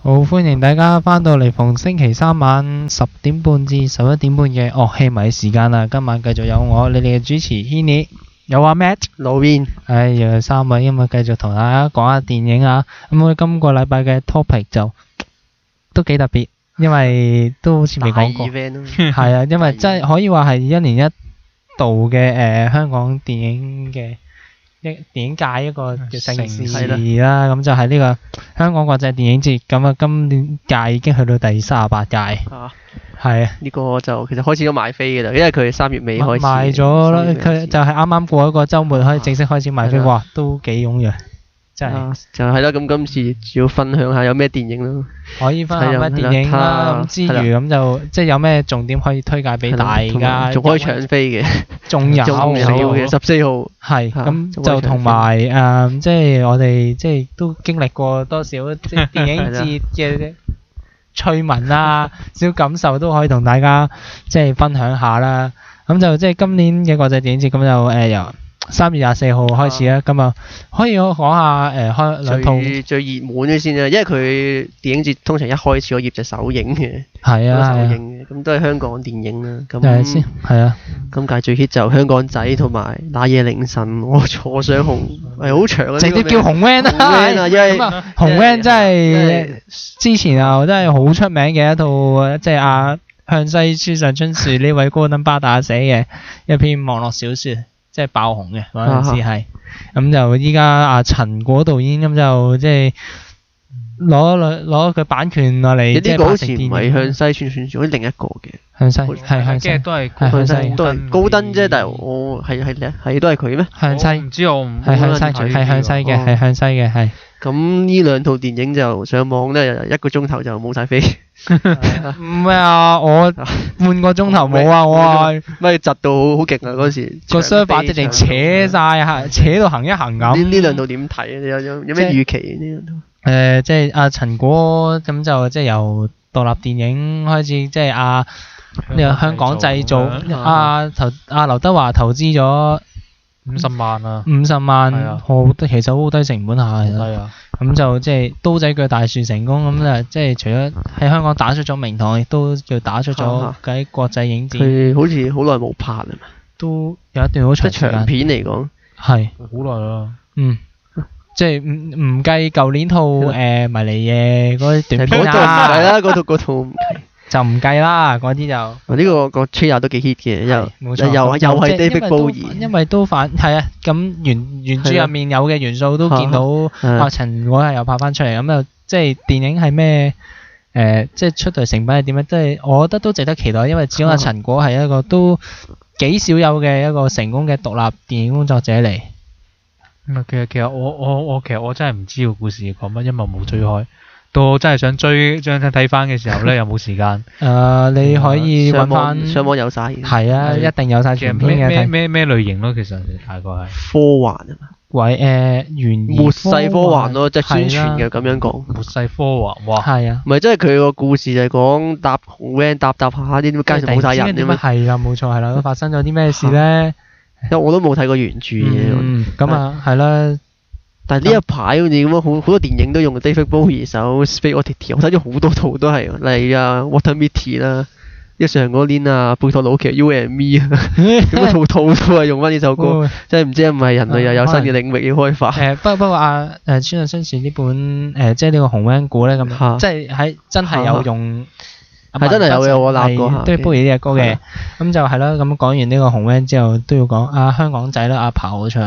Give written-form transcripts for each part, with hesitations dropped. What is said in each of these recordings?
好，歡迎大家翻到嚟逢星期三晚10點半至11點半嘅樂器迷時間啦。今晚繼續有我你哋嘅主持 Henny， 有阿 Matt， 老邊，又係3位，因為繼續同大家講下電影啊。咁我哋今個禮拜嘅 topic 就都幾特別，因為都好似未講過。係啊，因為真係可以話係一年一度嘅香港電影嘅電影界一個嘅盛事啦。咁就係呢個香港國際電影節。咁啊，今年屆已經去到第38屆。係啊，呢個就其實開始咗賣飛嘅啦，因為佢3月尾開始賣咗啦。佢就係啱啱過一個週末可以正式開始賣飛。哇，都幾踴躍，真係。就係啦，咁今次主要分享下有咩電影咯。可以分享咩電影啦，咁之餘咁就即係有咩重點可以推介俾大家。仲可以搶飛嘅，仲有嘅14號。係咁就同埋即係我哋即係都經歷過多少即係電影節嘅趣聞啊，少感受都可以同大家即係分享下啦。咁就即係今年嘅國際電影節咁就由3月24號開始啦。咁啊可以講下開兩套最熱門嘅先啦，因為佢電影節通常一開始嗰頁就首映嘅，係啊，首映嘅咁都係香港電影啦。咁先係啊，今屆最 hit 就香港仔同埋那夜凌晨我坐上紅係好長啊，直接叫紅 van 啊，因為紅 van 真係之前啊真係好出名嘅一套，即係阿向西村上春樹呢位高登巴打寫嘅一篇網絡小說。即係爆紅嘅嗰陣時係，咁就依家阿陳果導演咁就即係攞佢版權落嚟，即係拍成電影。呢個好似唔係向西村上春樹，另一個嘅。向西係向西，都係向西，都係高登啫。但係我係都係佢咩？向西唔知我唔係向西，係向西嘅，係向西嘅係。咁呢兩套電影就上網咧，1個鐘頭就冇晒飛。唔係啊，我半個鐘頭冇啊，我係咪窒到好勁啊嗰時個 server 直情扯晒，扯到行一行咁。呢兩套點睇啊？有咩預期呢兩套？即係阿陳果咁就即係由獨立電影開始，即係呢個香港製造，阿劉德華投資咗50萬啊，50萬，其實好低成本下嘅。咁就即係刀仔鋸大樹成功咁啊！即係除咗喺香港打出咗名堂，亦都叫打出咗喺國際影展。佢好似好耐冇拍啦嘛，都有一段好長時間。長片嚟講係好耐啦。即係唔計舊年套迷離夜嗰啲短片啦。係啦，嗰套就唔計啦，嗰啲就呢個 trailer 都幾 hit 嘅，又係 David Bowie，因為都係啊，咁原著入面有嘅元素都見到阿陳果係又拍翻出嚟，咁又即係電影係咩即係出嚟成品係點樣？即係我覺得都值得期待，因為始終阿陳果係一個都幾少有嘅一個成功嘅獨立電影工作者嚟。其實我真係唔知個故事講乜，因為冇追開。到真係想追想睇翻嘅時候咧，又冇時間。你可以揾翻上網有晒。係啊，一定有晒全片嘅。咩類型咯？其實大概係科幻啊嘛。懸疑末世科幻咯，即係宣傳嘅咁樣講。末世科幻哇。係啊。唔係，即係佢個故事就係講搭紅 van 搭下啲街就冇晒人咁樣。係啦，冇錯係啦。發生咗啲咩事咧？因為我都冇睇過原著嘅。咁啊，係啦。但係呢一排好似咁好多電影都用 David Bowie 首 Space Oddity， 我睇咗好多套都係，例如Walter Mitty 啦，上嗰年貝托魯奇 You and Me 啊，咁套都係用翻呢首歌，即係唔知係咪人類又有新嘅領域要開發。不過村上春樹呢本即係呢個紅 van 股咧咁，即係真係有用，係真係有嘅，我諗過都係 Bowie 呢隻歌嘅。咁就係啦，咁講完呢個紅 van 之後，都要講香港仔啦，阿彭浩翔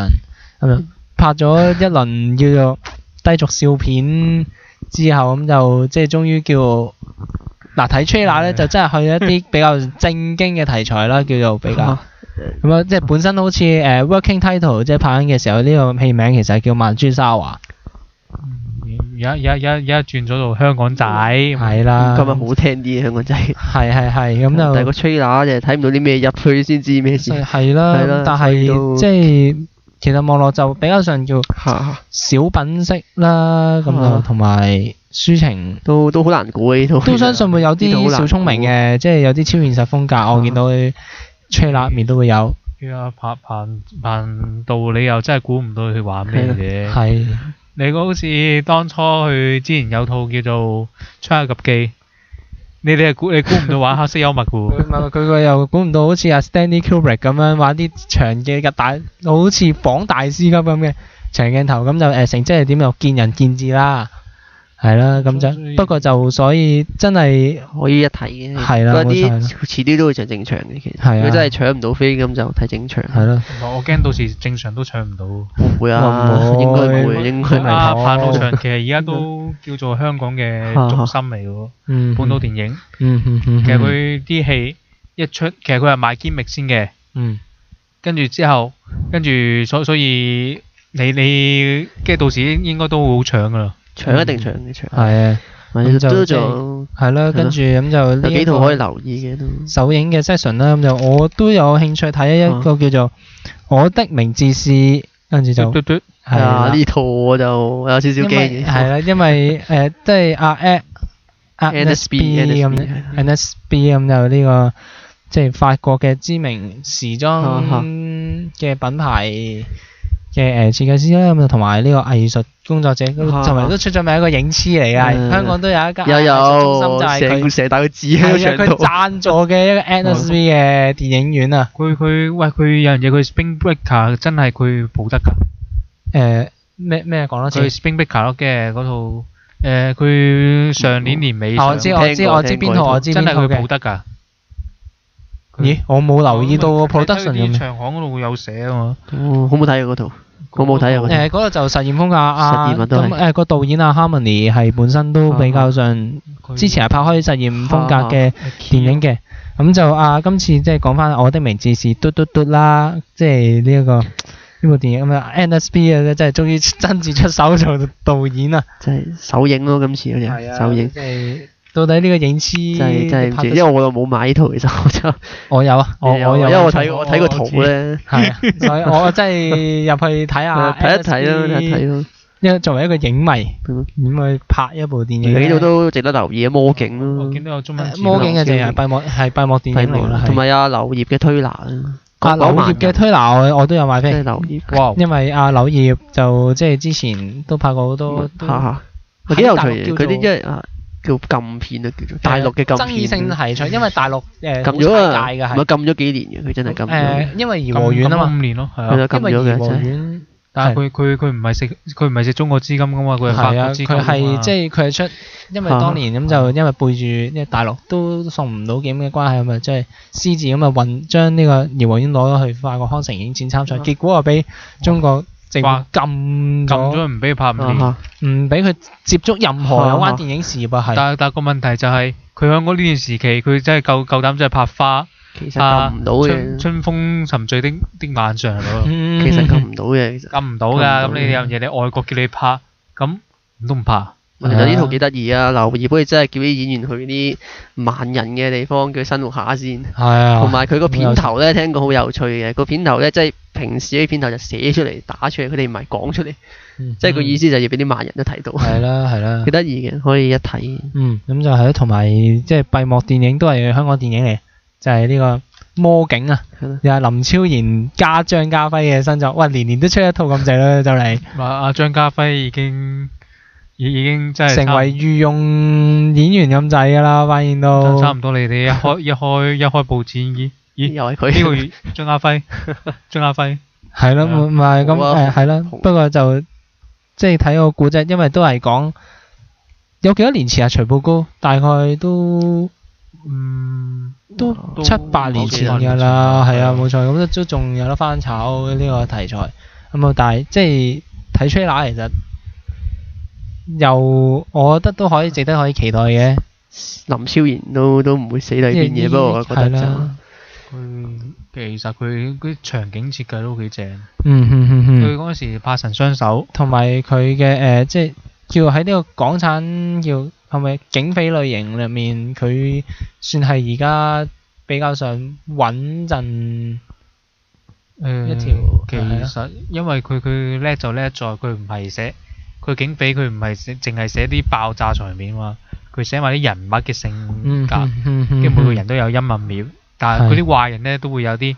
咁拍咗一輪叫做低俗笑片之後，咁就即係終於叫睇 trailer 咧，就真係去一啲比較正經嘅題材啦，叫做比較咁啊，即係本身好似working title， 即係拍緊嘅時候呢個戲名其實係叫曼珠沙華。而家轉咗做香港仔，係啦，今日好聽啲香港仔，係咁就。但係個 trailer 就睇唔到啲咩，入去先知咩事。係啦，但係即係。其實網絡就比較上叫小品式啦，咁就同埋抒情都好難估呢套。都相信會有啲小聰明嘅，即係有啲超現實風格。我見到佢 trailer 面都會有。拍到你又真係估唔到佢玩咩嘅。係你嗰好似當初佢之前有套叫做《出埃及記》，你估唔到玩黑色幽默嘅喎。唔係佢個又估唔到好似阿 Stanley Kubrick 咁樣玩啲長嘅好似仿大師級咁嘅長鏡頭，咁就成績係點又見仁見智啦。係啦，咁就不過就所以真係可以一睇嘅。係啦，嗰啲遲啲都會上正場嘅，其實。如果真係搶唔到飛咁就睇正場。係咯。我驚到時正場都搶唔到。唔會啊，應該唔會，應該唔係。彭浩翔其實而家都叫做香港嘅重心嚟嘅喎，本土電影。其實佢啲戲一出，其實佢係賣堅力先嘅。跟住之後，所以你跟住到時應該都會好搶㗎啦。搶一定搶嘅搶。係啊，咁就都仲係咯，跟住咁就呢幾套可以留意嘅都。首映嘅 session 啦，咁就我都有興趣睇一個叫做《我的名字是》，跟住就係啊呢套我就有少少驚嘅。係啦，因為即係NSB 咁就呢個即係法國嘅知名時裝嘅品牌嘅設計師啦，咁同埋呢個藝術工作者，同埋都出咗名一個影痴嚟㗎。香港都有一間藝術中心，就係佢成大個字喺佢贊助嘅一個 NSB 嘅電影院啊。佢有樣嘢，佢 Spring Breaker 真係佢補得㗎。咩講多次？佢 Spring Breaker 咯嘅嗰套佢上年年尾。我知邊套，我知真係佢補得㗎。咦？我冇留意到 production 啲長巷嗰度會有寫啊嘛。好唔好睇啊嗰套？我冇睇啊。嗰個就實驗風格咁個導演Harmony 係本身都比較上之前係拍開實驗風格嘅電影嘅。咁就今次即係講翻我的名字是嘟嘟嘟啦，即係呢部電影咁啊 NSB 啊，真係終於親自出手做導演啊！即係首映咯，今次嗰隻首映。到底呢個影痴真係唔知，因為我又冇買呢套，其實我有啊，我有，因為我睇個圖咧，係啊，所以我真係入去睇下，睇一睇咯。因為作為一個影迷，點去拍一部電影？呢度都值得留意啊！魔警咯，我見到有中文字。魔警嘅就係閉幕電影嚟啦，同埋阿柳葉嘅推拿啊。柳葉嘅推拿我都有買飛。柳葉，哇！因為阿柳葉就即係之前都拍過好多，幾有趣嘅，佢啲即係叫禁片啊，叫做大陸嘅禁片。爭議性題材，因為大陸禁咗啊，唔係禁咗幾年嘅，佢真係禁咗。因為頤和園啊嘛，5年咯，係啊，禁咗嘅頤和園。但係佢唔係食中國資金噶嘛，佢係法國資金。佢係即係佢係出，因為當年咁就因為背住因為大陸都送唔到檢嘅關係，咁啊即係私自咁啊將呢個頤和園攞咗去法國康城影展參賽，結果又俾中國政府禁咗，唔俾佢拍5年，唔俾佢接觸任何有關電影事業啊。係。但係個問題就係佢喺嗰呢段時期，佢真係夠膽真係拍花。其實禁唔到嘅，春風沉醉的晚上咯。其實禁唔到嘅，禁唔到㗎。咁你有樣嘢，你外國叫你拍，咁都唔拍。其實呢套幾得意啊！劉葉好似真係叫啲演員去啲萬人嘅地方，叫佢生活下先。係啊。同埋佢個片頭咧，聽過好有趣嘅。個片頭咧，即係平時啲片頭就寫出嚟、打出嚟，佢哋唔係講出嚟。即係個意思就係要俾啲萬人都睇到。係啦。幾得意嘅，可以一睇。咁就係同埋即係閉幕電影都係香港電影嚟。就係呢個魔警啊，又係林超賢加張家輝嘅新作，哇年年都出一套咁滯啦，就嚟。阿張家輝已經真係成為御用演員咁滯噶啦，發現到。差唔多你哋一開報紙咦又係佢呢個月張家輝。係咯，唔係咁係啦，不過就即係睇個古仔，因為都係講有幾多年前啊，徐步高大概都7-8年前㗎啦，係啊冇錯，咁都仲有得翻炒呢個題材，咁啊但係即係睇 trailer 其實又我覺得都可以值得可以期待嘅。林超賢都唔會死喺邊嘢，不過我覺得就其實佢啲場景設計都幾正。佢嗰陣時拍神雙手，同埋佢嘅即係叫喺呢個港產叫。係咪警匪類型入面，佢算係而家比較上穩陣一條？其實因為佢叻就叻在佢唔係寫佢警匪，佢唔係淨係寫啲爆炸場面嘛，佢寫埋啲人物嘅性格，跟住每個人都有陰暗面，但係嗰啲壞人咧都會有啲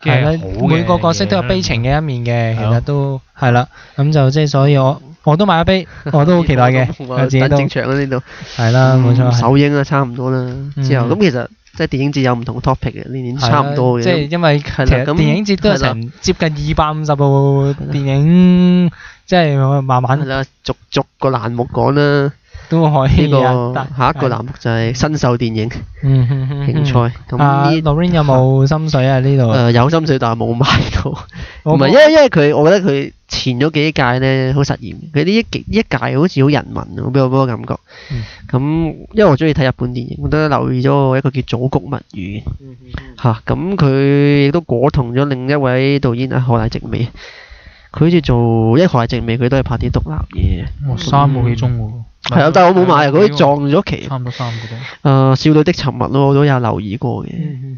係啦，每個角色都有悲情嘅一面嘅，其實都係啦，咁就即係所以我我都買咗飛，我都好期待嘅。我自己都正場呢度。係啦，冇錯。首映啊，差唔多啦。之後咁其實即係電影節有唔同 topic 嘅，年年差唔多嘅。即係因為其實電影節都係成接近250部電影，即係慢慢係啦，逐個欄目講啦。都可以下一個欄目就係新秀電影競賽。咁Lorraine 有冇心水啊？呢度有心水，但係冇買到。唔係，因為佢，我覺得佢前咗幾屆咧好實驗。佢呢一屆好似好人文啊，俾我感覺。咁因為我中意睇日本電影，我都留意咗一個叫《祖谷物語》嚇。咁佢亦都果同咗另一位導演啊，河瀨直美。佢好似做，因為河瀨直美佢都係拍啲獨立嘢。3個幾鐘喎。係啊，但係我冇買啊，嗰啲撞咗期。差唔多3個鐘。少女的沉默咯，我都有留意過嘅。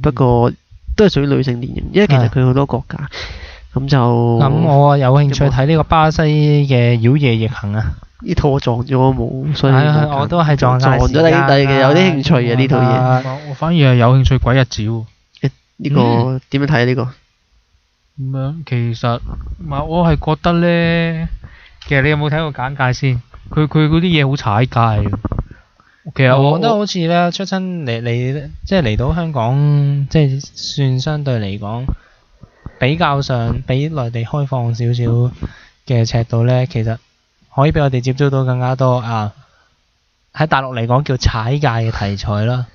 不過都係屬於女性電影，因為其實佢好多國家。咁我有興趣睇呢個巴西嘅《妖夜逆行》啊。呢套我撞咗冇，所以我都係撞咗你嘅，有啲興趣嘅呢套嘢。我反而係有興趣鬼日子喎。呢個點樣睇啊？呢個咁樣其實我係覺得咧，其實你有冇睇過簡介先？佢嗰啲嘢好踩界。其實我覺得好似咧出親嚟即係嚟到香港，即係算相對嚟講比較上比內地開放少少嘅尺度咧，其實可以俾我哋接觸到更加多啊！喺大陸嚟講叫踩界嘅題材啦。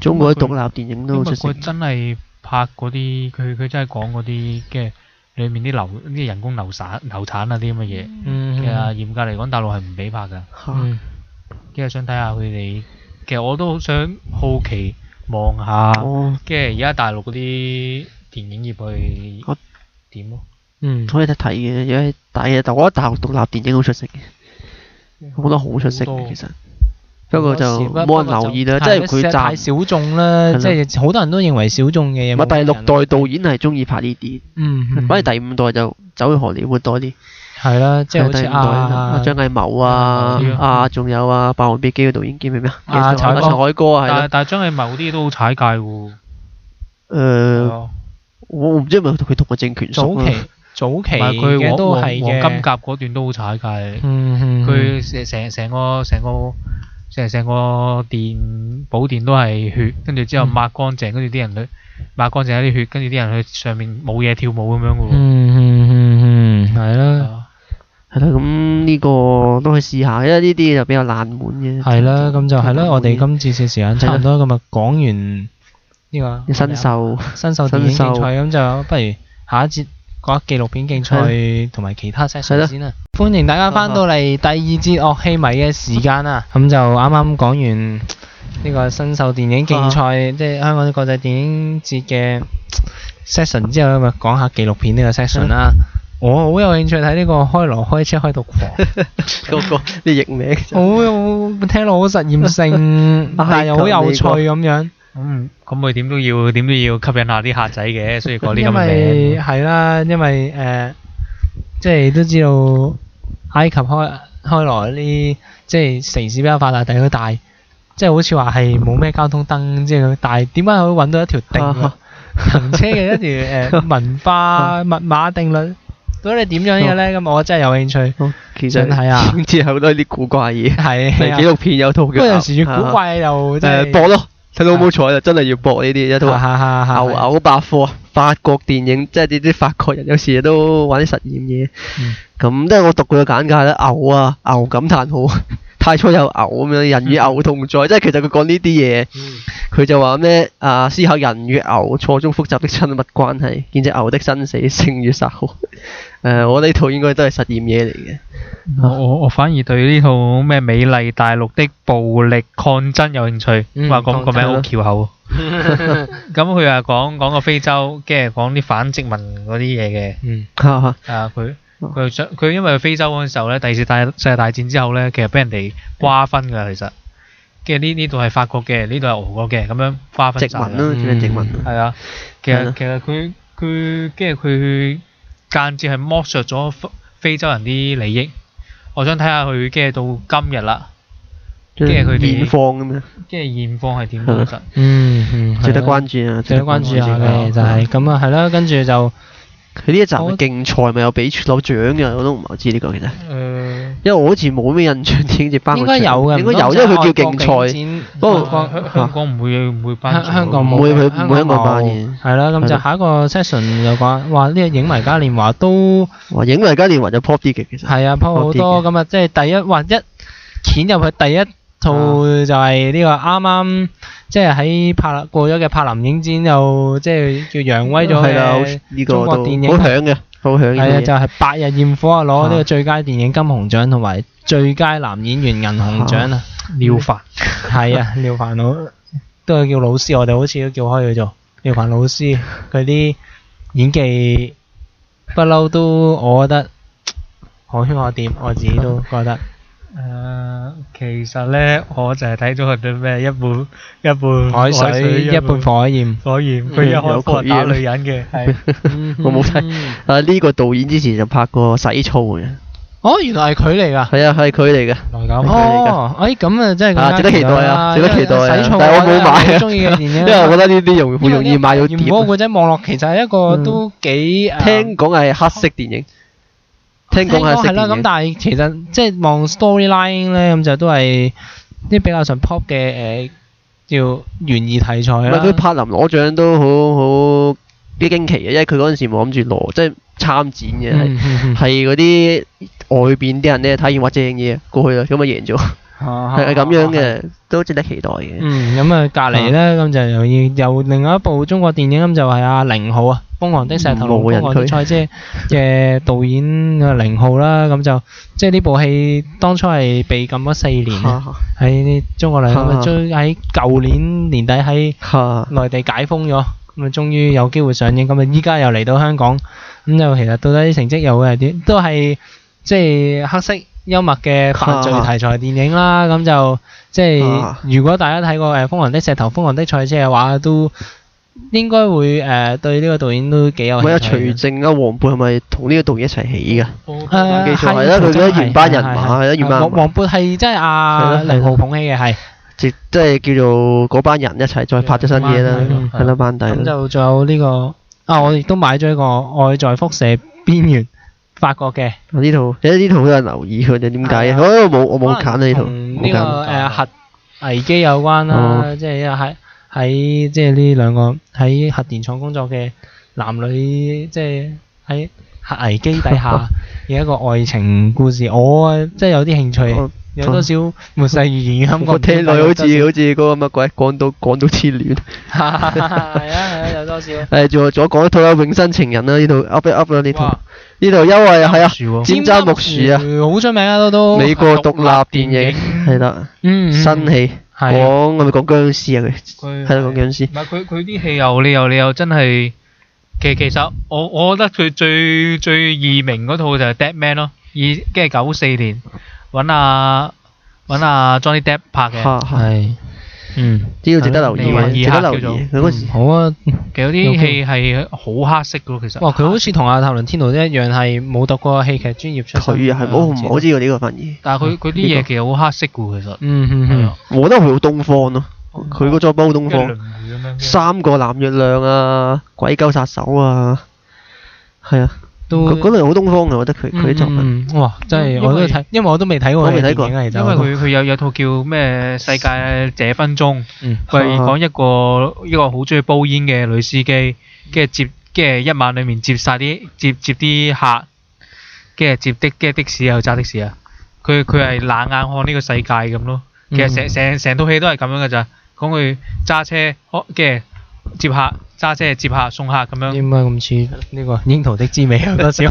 中國啲獨立電影都好出色。佢真係拍嗰啲，佢真係講嗰啲嘅裏面啲人工流產啊啲咁嘅嘢。其實嚴格嚟講，大陸係唔俾拍㗎。跟住想睇下佢哋，其實我都好想好奇望下，跟住而家大陸嗰啲電影業去點咯。可以睇嘅，因為但我覺得大陸獨立電影好出色嘅，我覺得好出色嘅其實。不過就冇人留意啦，即係佢太小眾啦，即係好多人都認為小眾嘅嘢。第6代導演係中意拍呢啲，反而第5代就走去荷里活多啲。係啦，即係好似張藝謀仲有《霸王別姬》嘅導演叫咩啊？陳凱歌啊，但係張藝謀啲都好踩界喎。我唔知係咪佢同個政權熟啊？早期嘅都係嘅。黃金甲嗰段都好踩界。佢成個寶殿都係血，跟住之後抹乾淨，跟住啲人去抹乾淨一啲血，跟住啲人去上面冇嘢跳舞咁樣嘅喎。係啦。係啦，咁呢個都可以試下，因為呢啲就比較冷門嘅。係啦，咁就係啦，我哋今次嘅時間差唔多，咁啊講完呢個新秀電影競賽，咁就不如下一節講紀錄片競賽同埋其他 section 先啦。歡迎大家翻到嚟第2節樂器迷嘅時間啊！咁就啱啱講完呢個新秀電影競賽，即係香港國際電影節嘅 section 之後，咁啊講下紀錄片呢個 section 啦。我好有興趣睇呢個開羅開車開到狂嗰個啲譯名，好聽落好實驗性，但係又好有趣咁樣。咁佢點都要吸引下啲客仔嘅，所以講啲咁嘅名。因為係啦，因為即係都知道埃及開羅呢，即係城市比較發達，但係佢大，即係好似話係冇咩交通燈，即係佢大，點解可以揾到一條定律行車嘅一條文化密碼定律？到底點樣嘅咧？咁我真係有興趣，其實係啊，之後好多啲古怪嘢，係紀錄片有套嘅。嗰陣時越古怪又播咯，睇到冇彩就真係要播呢啲一套牛百科，法國電影，即係啲法國人有時都玩啲實驗嘢。咁即係我讀佢嘅簡介咧，牛感嘆號。太初有牛咁樣，人與牛同在，即係其實佢講呢啲嘢，佢就話咩思考人與牛錯綜複雜的親密關係，見證牛的生死勝於殺戮。我呢套應該都係實驗嘢嚟嘅。我反而對呢套咩美麗大陸的暴力抗爭有興趣，話講個名好翹口。咁佢又講個非洲，跟住講啲反殖民嗰啲嘢嘅。佢因為非洲嗰陣時候咧，第2次世界大戰之後咧，其實俾人哋瓜分㗎，其實。跟住呢度係法國嘅，呢度係俄國嘅，咁樣瓜分。殖民咯，叫殖民。係啊，其實佢跟住佢間接係剝削咗非洲人啲利益。我想睇下佢跟住到今日啦，跟住佢哋現況咁樣。跟住現況係點其實？值得關注啊！值得關注下嘅就係咁啊，係啦，跟住就。佢呢一集嘅競賽咪有俾攞獎嘅，我都唔係知呢個其實。因為我好似冇咩印象點接頒個獎。應該有嘅，應該有，因為佢叫競賽。不過香港唔會頒。香港唔會佢唔會香港頒嘅。係啦，咁就下一個 session 又講話呢個影迷嘉年華都。哇！影迷嘉年華就 pop 啲嘅其實。係啊 ，pop 好多咁啊，即係第一話一掀入去第一套就係呢個啱啱。即係喺過咗嘅柏林影展又即係叫揚威咗嘅中國電影，好響嘅，好響嘅。係啊，就係《白日焰火》啊，攞呢個最佳電影金熊獎同埋最佳男演員銀熊獎啊。廖凡係啊，廖凡老都係叫老師，我哋好似都叫開佢做廖凡老師。佢啲演技不嬲都，我覺得可圈可點，我自己都覺得。其實咧，我就係睇咗佢哋咩一半海水，一半火焰。佢一開波打女人嘅，係我冇睇。呢個導演之前就拍過《洗澡》嘅。哦，原來係佢嚟㗎。係啊，係佢嚟㗎。哦，咁啊，真係值得期待啊！值得期待啊！但係我冇買啊，中意嘅電影。因為我覺得呢啲好容易買到碟。如果個仔網絡其實係一個都幾聽講係黑色電影。聽講係啦，咁但係其實即係望 storyline 咧，咁就都係啲比較上 pop 嘅叫懸疑題材啦。佢柏林攞獎都好幾驚奇嘅，因為佢嗰陣時冇諗住攞，即係參展嘅，係嗰啲外邊啲人咧睇完話正嘢過去啦，咁啊贏咗，係咁樣嘅，都值得期待嘅。咁啊隔離咧，咁就又另外一部中國電影咁就係阿寧浩啊。瘋狂的石頭龍，瘋狂的賽車嘅導演寧浩啦，咁就即係呢部戲當初係被禁咗4年喺中國嚟，咁啊終喺舊年年底喺內地解封咗，咁啊終於有機會上映，咁啊依家又嚟到香港，咁就其實到底成績又會係點？都係即係黑色幽默嘅犯罪題材電影啦，咁就即係如果大家睇過瘋狂的石頭、瘋狂的賽車嘅話，都應該會對呢個導演都幾有興趣。徐靜黃渤係咪同呢個導演一齊起㗎？記錯係啦，佢嘅原班人馬係啦，原班。黃渤係即係阿寧浩捧起嘅係，即係叫做嗰班人一齊再拍咗新嘢啦，係啦班底。咁就仲有呢個我亦都買咗一個《愛在輻射邊緣》，法國嘅。呢套呢套好多人留意佢哋點解？我冇揀呢套。呢個核危機有關啦，即係喺即係呢兩個喺核電廠工作嘅男女，即係喺核危機底下嘅一個愛情故事。我即係有啲興趣，有多少末世預言嘅感覺。我聽落好似嗰個乜鬼講到痴戀。係啊，有多少？仲講一套啦，《永生情人》啦，呢套 up 啦呢套。呢度因為係啊，尖扎木樹啊，好出名啊都。美國獨立電影係啦，新戲。係咪講僵屍啊佢？係咯，講僵屍。唔係佢啲戲你又真係，其實我覺得佢最易明嗰套就係 Dead Man 咯，跟住94年揾阿 Johnny Depp 拍嘅。係。只要值得留意，值得留意。佢嗰時好啊，其實啲戲係好黑色嘅咯，其實。哇！佢好似同阿塔倫天奴一樣係冇讀過戲劇專業出身。佢係唔好知道呢個反而。但係佢啲嘢其實好黑色嘅，其實。我覺得佢好東方咯，佢個作品好東方。3個藍月亮啊，鬼鳩殺手啊，係啊。嗰類好東方嘅，我覺得佢啲作品。哇！真係我都睇，因為我都未睇過。我未睇過。因為佢有套叫咩世界這分鐘，佢係講一個好中意煲煙嘅女司機，跟住一晚裡面接啲客，跟住接的士又揸的士啊。佢係冷眼看呢個世界咁咯。其實成套戲都係咁樣嘅咋，講佢揸車，跟住接客。揸車接客送客咁樣。點解咁似呢個櫻桃的滋味啊？多少？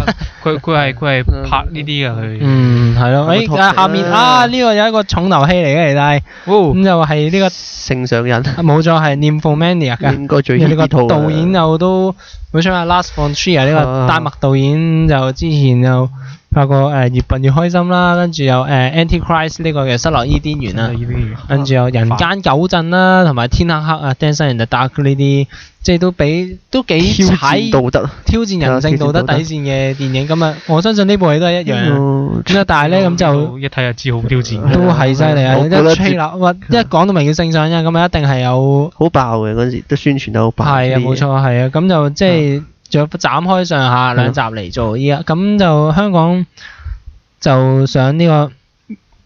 佢係拍呢啲嘅佢。係咯。下面呢個有一個重頭戲嚟嘅，但係咁就係呢個聖上人。冇錯，係 Nymphomaniac 㗎。應該最呢套。導演又都好出名 Lars von Trier 呢個丹麥導演就之前就拍過越笨越開心啦，跟住有Antichrist 呢個嘅失落伊甸園啦，跟住有人間九鎮啦，同埋天黑黑啊 Dancer in the Dark 呢啲，即係都幾踩挑戰人性道德底線嘅電影。咁啊，我相信呢部戲都係一樣。咁但係咧咁就一睇就知好挑戰。都係犀利啊！一吹啦，一講到明叫聖上人，咁啊一定係有好爆嘅嗰陣時，都宣傳得好爆。係啊，冇錯，係啊，咁就即係。仲有斬開上下兩集嚟做依家，咁就香港就上呢個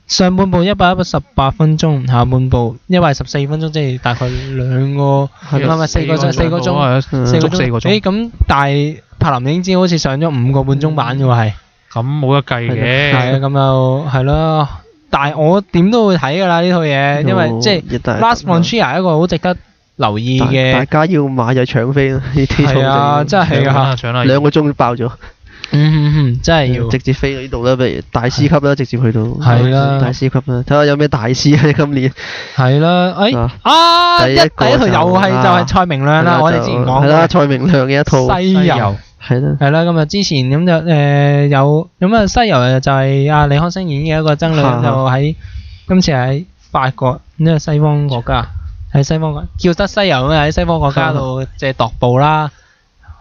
上半部118分鐘，下半部114分鐘，即係大概2個唔係4個鐘，4個鐘。咁但係柏林影展好似上咗5個半鐘版嘅喎，係。咁冇得計嘅。係啊，咁就係咯。但係我點都會睇㗎啦呢套嘢，因為即係 Lars von Trier 係一個好值得留意嘅。大家要買就搶飛啦，呢啲係啊，真係啊，2個鐘爆咗。真係要直接飛到呢度啦，不如大師級啦，直接去到。係啦，大師級啦，睇下有咩大師啊今年。係啦，第一套又係就係蔡明亮啦，我哋之前講。係啦，蔡明亮嘅一套。西遊。係啦。係啦，咁啊之前咁就有咁啊西遊就係阿李康生演嘅一個僧侶，就喺今次喺法國呢個西方國家，喺西方叫得西遊咁啊喺西方國家度即係踱步啦，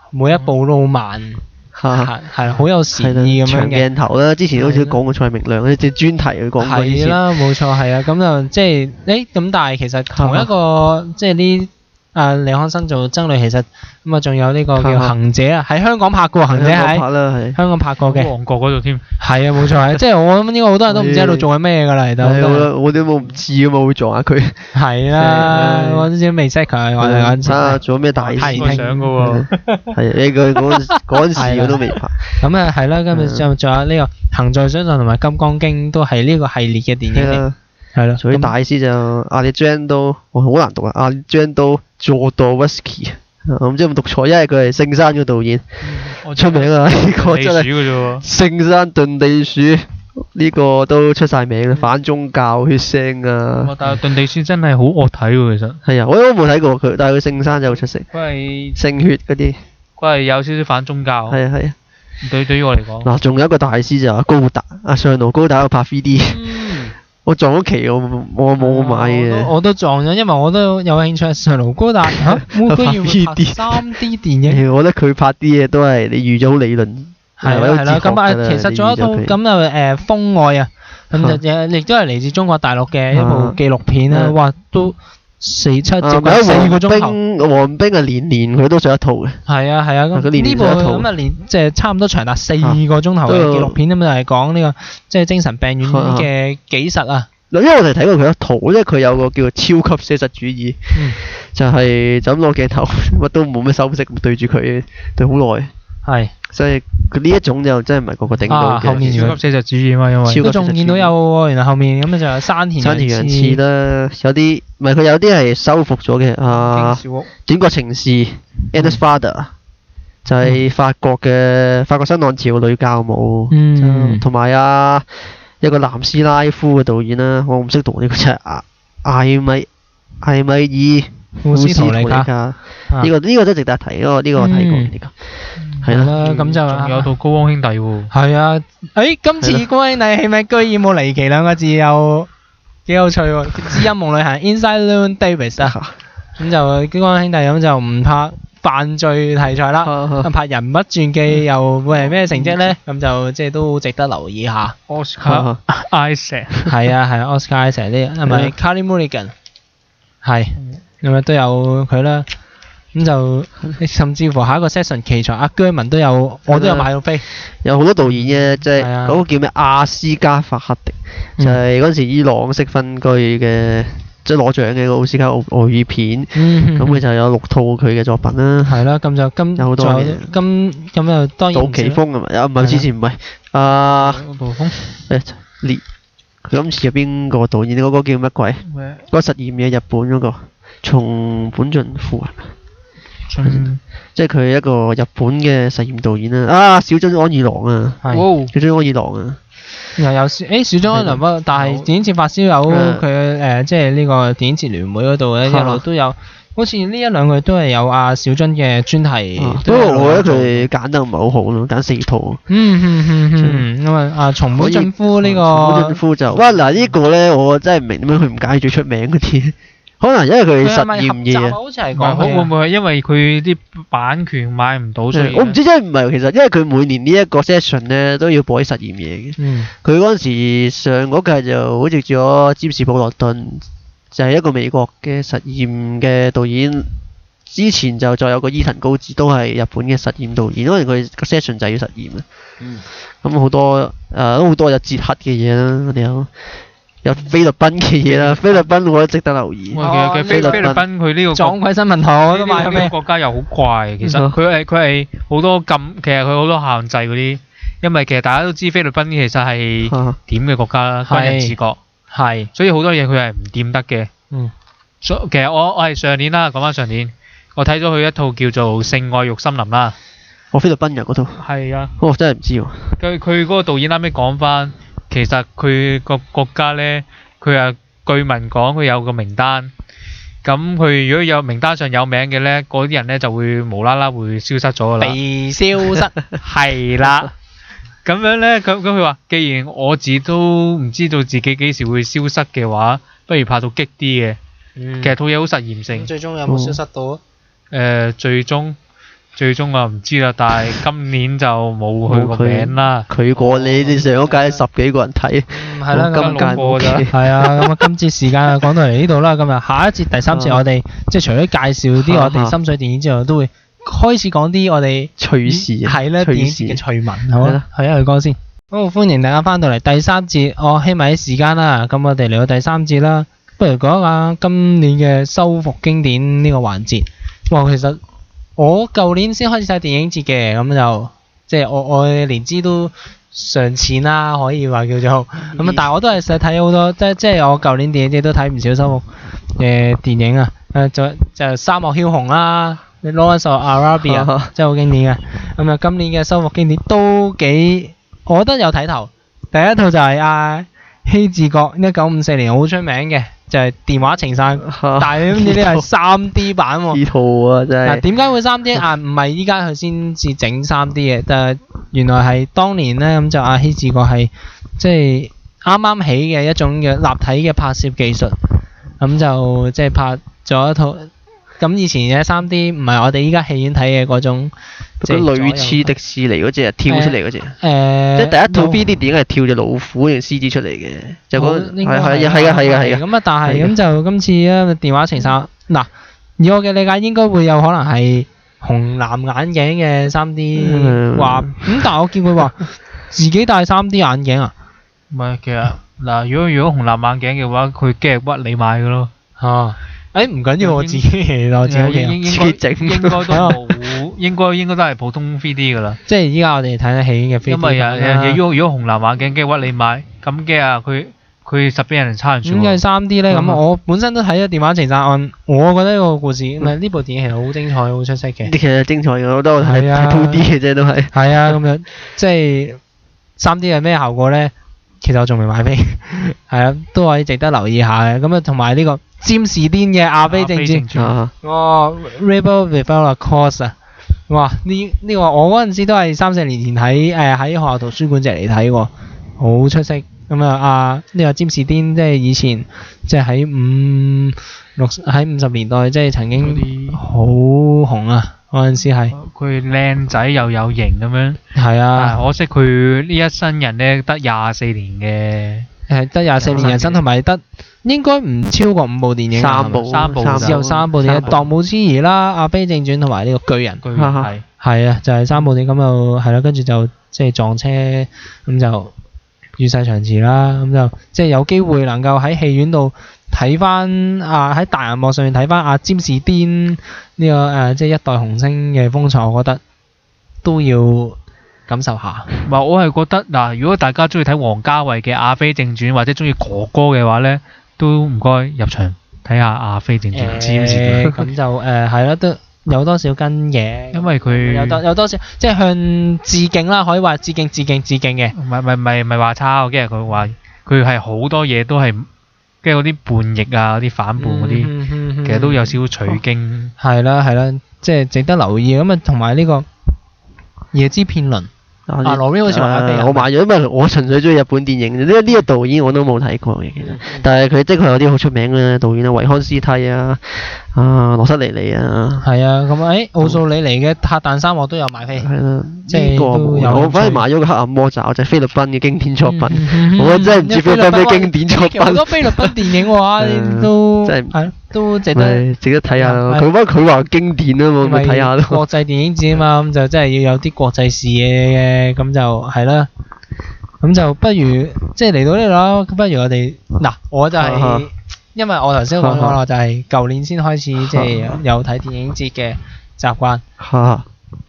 每一步都好慢。係好有善意咁樣嘅長鏡頭啦，之前好似講過蔡明亮嗰啲專題去講過以前。係啦，冇錯係啊，咁就即係咁，但係其實同一個即係啲李康生做僧侶，其實咁啊，仲有呢個叫行者啊，喺香港拍過行者喺香港拍過嘅。旺角嗰度添。係啊，冇錯係，即係我諗呢個好多人都唔知喺度做緊咩㗎啦，嚟到。我哋冇唔知啊嘛，會撞下佢。係啦，我都知未識佢，我哋嗰陣時。做咩大師？拍相㗎喎。係啊，佢嗰陣時佢都未拍。咁啊係啦，跟住仲有呢個行在水上同埋金剛經都係呢個系列嘅電影嚟。係咯。做啲大師就Alejandro，我好難讀啊，Alejandro Jodorowsky，唔知有冇讀錯，因為佢係聖山嘅導演，出名啊呢個真係。聖山遁地鼠呢個都出晒名啦，反宗教血腥啊。但係遁地鼠真係好惡睇喎，其實。係啊，我都冇睇過佢，但係佢聖山就好出色。佢係聖血嗰啲。佢係有少少反宗教。係啊。對於我嚟講。嗱，仲有一個大師就係高達，上路高達有拍 3D。我撞咗期，我冇買嘅。我都撞咗，因為我都有興趣上路高達嚇，都要拍 3D 電影。我覺得佢拍啲嘢都係你預咗好理論。係啦，咁其實仲有一套咁就風愛啊，咁就亦都係嚟自中國大陸嘅一部紀錄片啦。哇，都4、7接近4個鐘頭。黃冰啊，年佢都上一套嘅。係啊，咁呢部咁啊即係差唔多長達4個鐘頭嘅紀錄片咁就係講呢個即係精神病院嘅紀實啊。因為我哋睇過佢一套，因為佢有個叫做超級寫實主義，就係就咁攞鏡頭，乜都冇咩修飾，對住佢對好耐。係。所以呢一種就真係唔係個個頂到嘅。後面超級寫實主義嘛，因為都仲見到有喎，然後後面咁就有山田洋次啦，有啲唔係佢有啲係修復咗嘅短國情事 Anna's Father 就係法國新浪潮女教母，同埋一個南斯拉夫嘅導演啦，我唔識讀呢個啫，艾米爾庫斯圖尼卡，呢個真值得提，呢個我睇過呢個。係啦，咁就仲有套高安兄弟喎。係啊，今次高安兄弟係咪居然冇離奇兩個字，又幾有趣喎？知音夢旅行 Inside Llewyn Davis 啊，咁就高安兄弟咁就唔拍犯罪題材啦，拍人物傳記又會係咩成績咧？咁就即係都值得留意下。Oscar Isaac 係啊，Oscar Isaac 啲係咪 Carey Mulligan 係咁啊都有佢啦。咁就甚至乎下一個 session 奇才阿居文都有，我都有買到飛。有好多導演嘅，即係嗰個叫咩阿斯加法克迪，就係嗰陣時伊朗適婚居嘅，即係攞獎嘅奧斯卡外語片。咁佢就有6套佢嘅作品啦。係啦，咁就有好多嘅。咁就當然。杜琪峰係咪？唔係之前唔係。杜峰。佢今次有邊個導演？嗰個叫乜鬼？嗰個實驗嘅日本嗰個，松本俊夫啊。即係佢係一個日本嘅實驗導演啦，小津安二郎啊，小津安二郎啊，又有小津安二郎，但係電影節發燒友佢即係呢個電影節聯會嗰度咧，一路都有，好似呢1-2個月都係有小津嘅專題。不過我覺得佢揀得唔係好好咯，揀4套。咁啊松本俊夫呢個。松本俊夫就哇嗱呢個咧，我真係唔明點解佢唔揀最出名嗰啲。可能因為佢實驗嘢，好似係講會唔會係因為佢啲版權買唔到所以？我唔知，因為唔係其實，因為佢每年呢一個 session 咧都要播啲實驗嘢嘅。佢嗰陣時上嗰屆就好似咗詹士普洛頓，就係一個美國嘅實驗嘅導演，之前就再有個伊藤高志都係日本嘅實驗導演，因為佢個 session 就係要實驗啊。咁好多都好多有捷克嘅嘢啦，我哋有菲律賓嘅嘢啦，菲律賓我覺得值得留意。菲律賓佢呢個撞鬼新聞台都買咩？呢個國家又好怪，其實佢係好多其實佢好多限制嗰啲，因為其實大家都知菲律賓其實係點嘅國家啦，軍人治國，係，所以好多嘢佢係唔掂得嘅。其實我係上年啦，講翻上年，我睇咗佢一套叫做《性愛欲森林》啦。菲律賓嘅嗰套。係啊。真係唔知喎。佢嗰個導演啱啱講翻，其實佢個國家咧，佢係據聞講佢有個名單，咁佢如果有名單上有名嘅咧，嗰啲人咧就會無啦啦會消失咗噶啦。被消失。係啦。咁樣咧，咁佢話，既然我自己都唔知道自己幾時會消失嘅話，不如拍到激啲嘅。其實套嘢好實驗性。最終有冇消失到？最終我唔知啦，但係今年就冇佢個名啦。佢過你上嗰屆10幾個人睇，係啦，今屆冇咋。係啊，咁啊，今節時間講到嚟呢度啦，今日下一節第3節我哋即係除咗介紹啲我哋心水電影之外，都會開始講啲我哋趣事，係啦，電影嘅趣聞，好啦，去一去歌先。好，歡迎大家翻到嚟第3節，我希望啲時間啦，咁我哋嚟到第3節啦。不如講下今年嘅修復經典呢個環節。哇，其實我舊年先開始睇電影節嘅，咁就即係我年資都尚淺啦，可以話叫做咁啊。但係我都係實睇好多，即係我舊年電影節都睇唔少修復嘅電影啊。就沙漠梟雄啦，《Lawrence of Arabia》真係好經典嘅。咁啊，今年嘅修復經典都幾，我覺得有睇頭。第一套就係希治閣1954年好出名嘅。就係電話情殺，但係呢啲係 3D 版喎。呢套啊真係。嗱，點解會 3D？唔係依家佢先至整 3D 嘅，但係原來係當年咧，咁就希治閣係即係啱啱起嘅一種嘅立體嘅拍攝技術，咁就即係拍咗一套。咁以前嘅 3D 唔係我哋依家戲院睇嘅嗰種，即係類似迪士尼嗰隻跳出嚟嗰隻。即係第一套 3D 電影係跳隻老虎定 CG 出嚟嘅，就嗰係。咁啊，但係咁就今次啊電話情殺，嗱，以我嘅理解應該會有可能係紅藍眼鏡嘅 3D 話，咁但係我見佢話自己戴 3D 眼鏡啊。唔係，其實嗱，如果紅藍眼鏡嘅話，佢驚屈你買嘅咯。唔緊要，我自己我自己應該都冇，應該都係普通 3D 噶啦。即係依家我哋睇得起嘅 3D。因為如果紅藍眼鏡驚屈你買，咁驚啊佢實俾人差人。點解係 3D 咧？咁我本身都睇咗電話情殺案，我覺得呢個故事唔係呢部電影其實好精彩、好出色嘅。其實精彩嘅，我都係 2D 嘅啫，都係。係啊，咁樣即係 3D 係咩效果咧？其實我仲未買飛，係啊，都可以值得留意下嘅。咁啊，同埋呢個詹士甸嘅《阿飛正傳》，哇 Rebel Without a Cause 啊，哇！呢個我嗰陣時都係3-4年前喺學校圖書館借嚟睇喎，好出色。咁啊，呢個詹士甸即係以前即係喺50年代即係曾經好紅啊！嗰陣時係佢靚仔又有型咁樣，係啊！可惜佢呢一生人咧得24年嘅，得24年人生，同埋得應該唔超過5部電影，3部只有3部電影，《當務之兒》啦，《阿飛正傳》同埋呢個巨人係啊，就係3部電影咁就係啦，跟住就即係撞車咁就與世長辭啦，咁就即係有機會能夠喺戲院度睇翻喺大銀幕上面睇翻詹士甸呢個即係一代紅星嘅風采，我覺得都要感受下。我係覺得嗱，如果大家中意睇王家衛嘅《阿飛正傳》或者中意哥哥嘅話咧，都唔該入場睇下《阿飛正傳》詹士甸。咁就係啦，都有多少跟嘅，因為佢有多少即係向致敬啦，可以話致敬嘅。唔係話差，我驚佢話佢係好多嘢都係。跟住嗰啲叛逆啊，嗰啲反叛嗰啲，其實都有少少取經。係啦，即係值得留意。咁啊，同埋呢個《夜之片輪》羅賓好似話我買咗，因為我純粹中意日本電影。呢個導演我都冇睇過嘅，其實。但係佢的確有啲好出名嘅導演啊，維康斯蒂啊，羅瑟尼尼啊。係啊，咁奧素里尼嘅《核彈沙漠》都有買飛。係啦，即係我反而買咗個《黑暗魔爪》，就係菲律賓嘅經典作品。我真係唔知菲律賓咩經典作品。好多菲律賓電影嘅話都真係都值得睇下咯。佢話經典啊嘛，咪睇下咯。國際電影節啊嘛，咁就真係要有啲國際視野嘅，咁就係啦。咁就不如即係嚟到呢度啦，不如我哋嗱，我就係因為我頭先講咗啦，就係舊年先開始即係有睇電影節嘅習慣。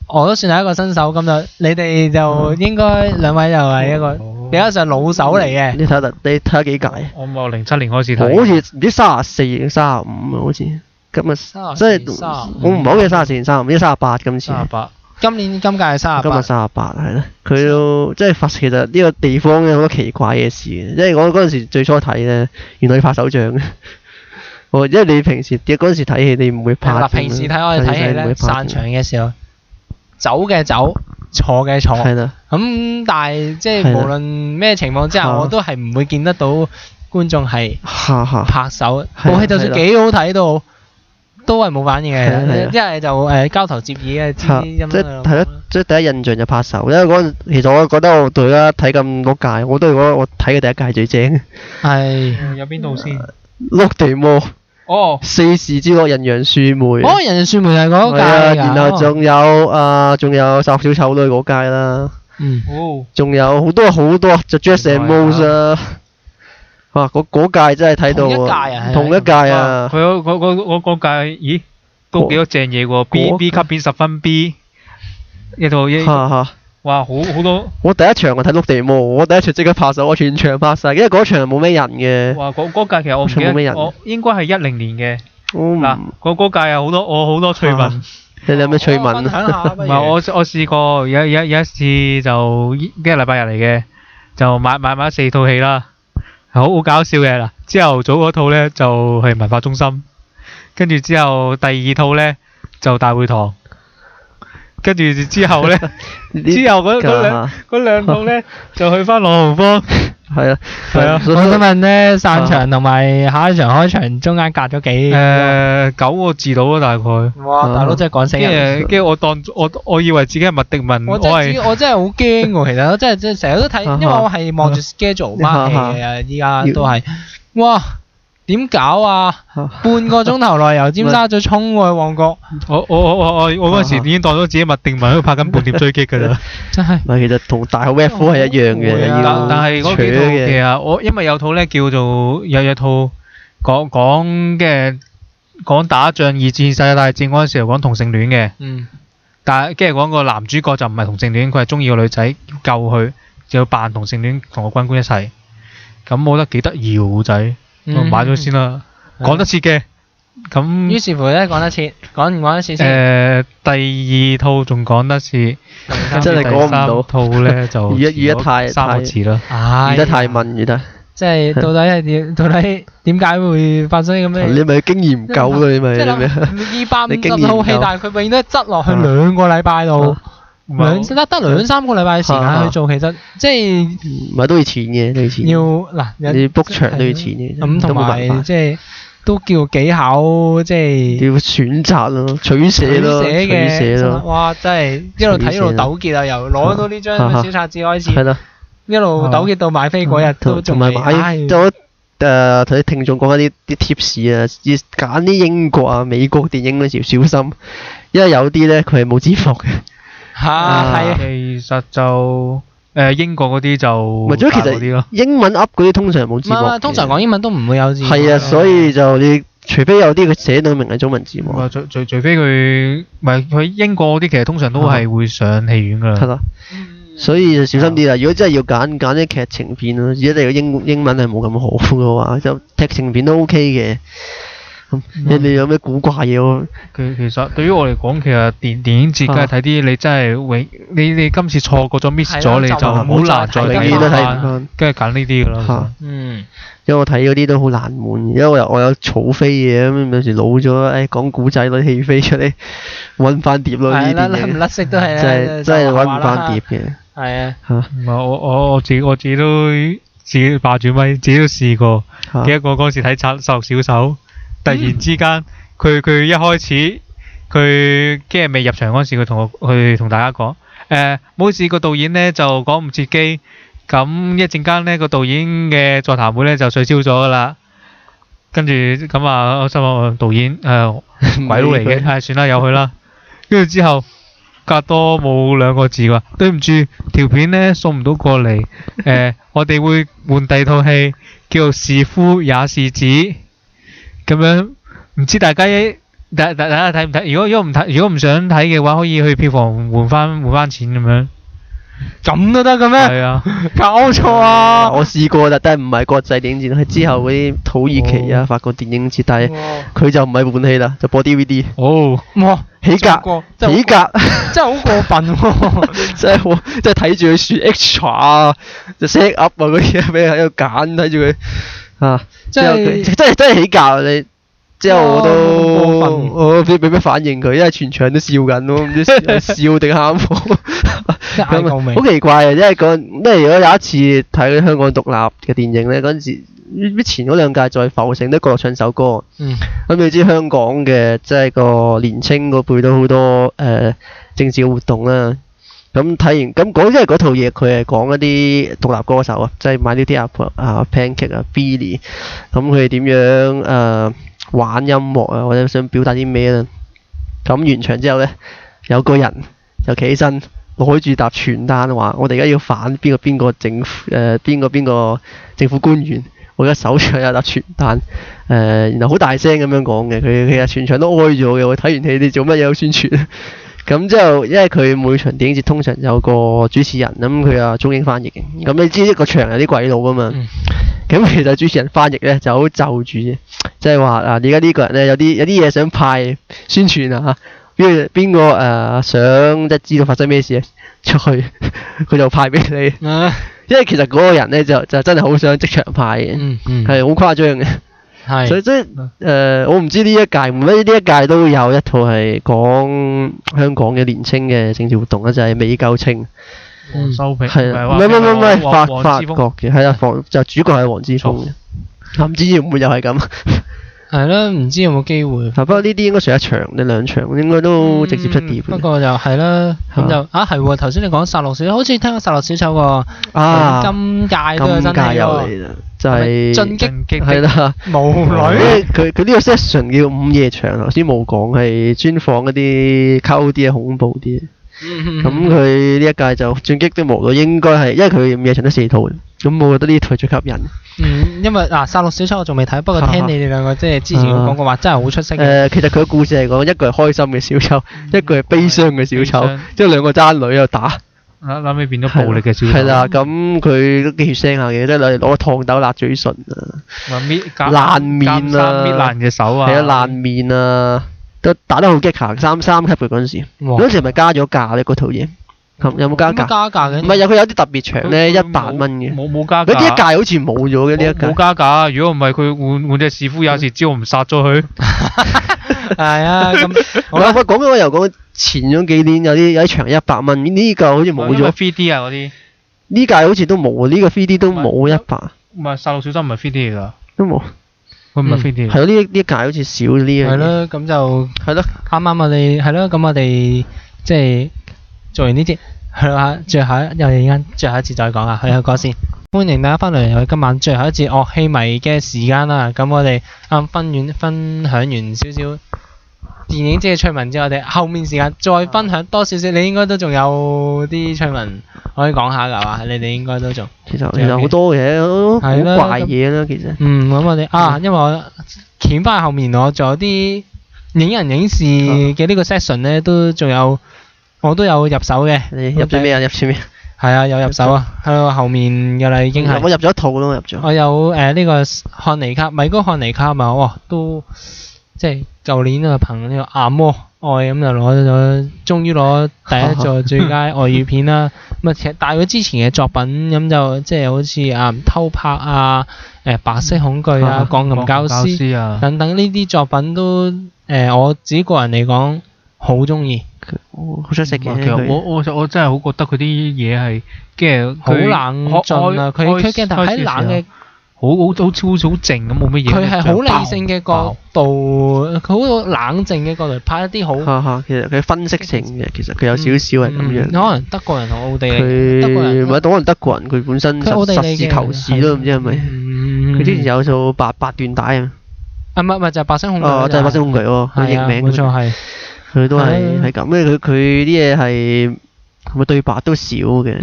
我都算係一個新手咁就，你哋就應該兩位就係一個比較上老手嚟嘅。你睇下幾屆？我07年開始睇。好似唔知34定35啊，好似今日即係我唔係好記得34定35，唔知38今次。38。今屆係38。今日38係咯，佢都即係其實呢個地方有好多奇怪嘅事嘅，因為我嗰陣時最初睇咧，原來要拍手掌嘅。因為你平時嗰陣時睇戲你唔會拍。嗱，平時睇我哋睇戲咧，散場嘅時候。走嘅走，坐嘅坐，咁但係即係無論咩情況之下，我都係唔會見得到觀眾係拍手。部戲就算幾好睇都係冇反應嘅，一係就交頭接耳嘅知音啦。係咯，即係第一印象就拍手，因為嗰陣其實我覺得我對而家睇咁多屆，我都覺得我睇嘅第一屆最正。係。有邊度先？碌地魔。四時之樂人楊樹梅。人楊樹梅係嗰屆㗎。然後仲有殺小丑女嗰屆啦。仲有好多就 Jazz and Rose 啦。哇！嗰屆真係睇到。同一屆啊。佢嗰屆，咦？都幾多正嘢喎！B 級片10分 B。一套。哇！好多。我第一場我睇碌地魔，我第一場即刻拍手，我全場拍晒，因為嗰場冇咩人嘅。哇！嗰屆其實我唔記得，我應該係10年嘅。嗱，嗰屆有好多趣聞。你有咩趣聞？分享下不如。唔係我試過有一次就一個禮拜日嚟嘅，就買4套戲啦，好搞笑嘅嗱。朝頭早嗰套咧就係文化中心，跟住之後第二套咧就大會堂。跟住之後咧，嗰兩套咧就去翻朗豪坊。係啊。我想問咧，散場同埋下一場開場中間隔咗幾9個字到咯，大概。哇！大佬真係趕死人。跟住我以為自己係麥迪文，我真係好驚喎，其實我真係成日都睇，因為我係望住 schedule mark 戲嘅，依家都係。哇！點搞啊？半個鐘頭內由尖沙咀衝過去旺角。我嗰陣時已經當咗自己麥定文喺度拍緊叛諜追擊㗎啦。真係。其實同大學 F 係一樣嘅。但係嗰幾套其實我因為有套咧叫做有套講打仗二戰世界大戰嗰陣時候講同性戀嘅。但係跟住講個男主角就唔係同性戀，佢係中意個女仔救佢，就要扮同性戀同個軍官一齊。咁我覺得幾得意喎，古仔。我買咗先啦，講得切嘅，咁於是乎咧講得切，講唔講得切先？第二套仲講得切，真係講唔到。第三套咧就語得太3個字啦，語得太文語得。即係到底係點？到底點解會發生咁嘅？你咪經驗唔夠咯，你咪。即係250套戲，但係佢永遠都係執落去2個禮拜度。得2-3個禮拜嘅時間去做，其實即係唔係都要錢嘅，都要錢。你 book 場都要錢嘅。咁同埋即係都叫技巧，即係要選擇咯，取捨咯。哇！真係一路睇一路糾結啊！由攞到呢張小冊子開始，一路糾結到買飛嗰日都仲未。同啲聽眾講一啲 tips 啊，要揀啲英國啊、美國電影嗰時要小心，因為有啲咧佢係冇字幕嘅。係。其實就英國嗰啲就咪即係其實英文 up 嗰啲通常冇字幕。通常講英文都唔會有字幕。係啊，所以就你除非有啲佢寫到明係中文字幕。除非佢英國嗰啲其實通常都係會上戲院㗎啦。係啦。所以就小心啲啦。如果真係要揀啲劇情片咯，如果你個英文係冇咁好嘅話，就劇情片都 OK 嘅。你哋有咩古怪嘢？其實對於我嚟講，其實電影節梗係睇啲你真係你今次錯過咗 miss 咗，你就好難再睇翻，跟住揀呢啲㗎啦。因為我睇嗰啲都好難悶，因為我有儲飛嘅，咁有時老咗，講古仔攞戲飛出嚟揾翻碟咯。呢啲嘢唔甩色都係真係揾唔翻碟嘅。係啊。唔係我自己都自己霸住咪，自己都試過。記得我嗰時睇《殺戮小手》。突然之間，佢一開始佢今日未入場嗰時，佢同大家講，冇事，個導演呢就講唔切機，咁一陣間呢個導演嘅座談會呢就取消咗㗎啦。跟住咁啊，我心諗導演鬼佬嚟嘅，算啦，由佢啦。跟住之後隔多冇2個字話，對唔住，條片呢送唔到過嚟，我哋會換第二套戲，叫做是夫也是子，咁樣唔知大家睇唔睇？如果唔想睇嘅話，可以去票房換翻錢咁樣。咁都得嘅咩？係啊，搞錯啊！我試過啦，但係唔係國際電影節，係之後嗰啲土耳其啊、法國電影節，但係佢就唔係換戲啦，就播 DVD。哇！起格，真係好過分喎！真係睇住佢選 extra 啊，就 set up 啊嗰啲嘢俾佢喺度揀，睇住佢啊，真係起格你。之後我俾咩反應佢，因為全場都笑緊咯，唔知笑定喊喎。好奇怪啊！因為如果有一次睇香港獨立嘅電影咧，嗰陣時前嗰2屆在浮城都過唱首歌。咁你知香港嘅即係個年青嗰輩都好多政治嘅活動啦。咁睇完咁因為嗰套嘢佢係講一啲獨立歌手啊，即係 My Little Pancake 啊 Billy， 咁佢哋點樣玩音樂啊，或者想表達啲咩咧？咁完場之後咧，有個人就企起身攞住沓傳單話：我哋而家要反邊個政府邊個政府官員，我而家手上有沓傳單，然後好大聲咁樣講嘅，佢其實全場都哀咗嘅。我睇完戲你做乜嘢好宣傳？咁之後，因為佢每場電影節通常有個主持人，咁佢有中英翻譯嘅。咁你知一個場有啲鬼佬噶嘛？咁其實主持人翻譯咧就好就住嘅，即係話而家呢個人咧有啲嘢想派宣傳啊嚇，邊個想即係知道發生咩事出去，佢就派俾你。因為其實嗰個人咧就真係好想即場派嘅，係好誇張嘅。所以我唔知呢一屆，呢一屆都有一套係講香港嘅年青嘅政治活動啦，就係美救青。黃修平係啊，唔係法國嘅，係啊，就主角係黃之鋒嘅。唔知會唔會又係咁？係啦，唔知有冇機會。不過呢啲應該上1場定2場，應該都直接出碟。不過就係啦，咁就係喎。頭先你講殺戮小丑，好似聽過殺戮小丑喎。今屆都有真係喎。就係進擊係啦，舞女。佢呢個 session 叫午夜場，頭先冇講係專訪嗰啲溝啲嘅恐怖啲。咁佢呢一屆就進擊的舞女應該係，因為佢午夜場得4套，咁我覺得呢套最吸引。因為殺戮小丑我仲未睇，不過聽你哋兩個即係之前講過話真係好出色。其實佢嘅故事係講一個係開心嘅小丑，一個係悲傷嘅小丑，即係2個爭女喺度打。諗起變咗暴力嘅小丑。係啦，咁佢都幾血腥下嘅，即係攞個燙斗辣嘴唇啊，爛面啊，搣爛嘅手啊，係啊，爛面啊，都打得好激下，3級嘅嗰陣時。嗰陣時係咪加咗價咧？嗰套嘢有冇加價？加價嘅？唔係，佢有啲特別場咧，100蚊嘅。冇加價。嗰啲一屆好似冇咗嘅呢一屆。冇加價，如果唔係佢換隻是夫也是子，我唔殺咗佢。係啊，咁我講緊我又講前咗幾年有啲場100蚊，呢個好似冇咗。3D 啊嗰啲。呢屆好似都冇，呢個 3D 都冇100。唔係殺戮小丑唔係 3D 嚟㗎。都冇。佢唔係 3D。係咯，呢一屆好似少呢樣。係咯，咁就係咯，啱我哋係咯，咁我哋即係做完呢啲。係啦，最後一次再講啊，去講先。歡迎大家翻嚟，今晚最後一節樂器迷嘅時間啦。咁我哋啱分享完少少電影即係趣聞之後，我哋後面時間再分享多少少。你應該都仲有啲趣聞可以講下㗎嘛？你哋應該都仲其實好多嘢，好怪嘢啦。其實咁我哋因為我掀翻後面，我仲有啲影人影事嘅呢個 session 咧，都仲有。我都有入手嘅，你入咗咩啊？入咗咩？係啊，有入手啊，喺度後面嘅啦已經係。我入咗一套咯，入咗。我有呢個漢尼卡，米高漢尼卡嘛，哇，都即係舊年啊憑呢個阿摩愛咁就攞咗，終於攞第一座最佳外語片啦。咁啊，其實但係佢之前嘅作品咁就即係好似偷拍啊、白色恐懼啊、鋼琴教師啊等等呢啲作品都我自己個人嚟講好中意。好出色嘅，其實我真係好覺得佢啲嘢係，即係好冷靜啊！佢鏡頭喺冷嘅，好靜咁，冇乜嘢。佢係好理性嘅角度，佢好冷靜嘅角度拍一啲好。其實佢分析性嘅，其實佢有少少係咁樣。可能德國人同奧地利，唔係可能德國人佢本身實事求是咯，唔知係咪？佢之前有套八段帶啊。唔係就係白星恐懼。就係白星恐懼喎，佢譯名。冇錯係。佢都係咁嘅，佢啲嘢係咪對白都少嘅？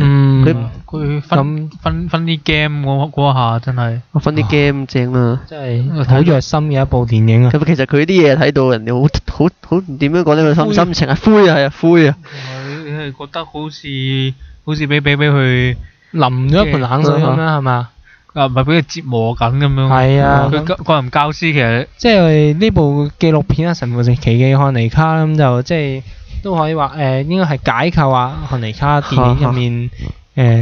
佢分啲 game 嗰下真係。分啲 game 正啦。真係好虐心嘅一部電影啊！咁其實佢啲嘢睇到人哋好點樣講呢？佢心情係灰啊，灰啊。你係覺得好似俾佢淋咗一盆冷水咁樣係嘛？唔係俾佢折磨緊咁樣。係啊，佢個人教師其實即係呢部紀錄片啊，《神父奇嘅漢尼卡》咁就即係都可以話應該係解構啊漢尼卡電影入面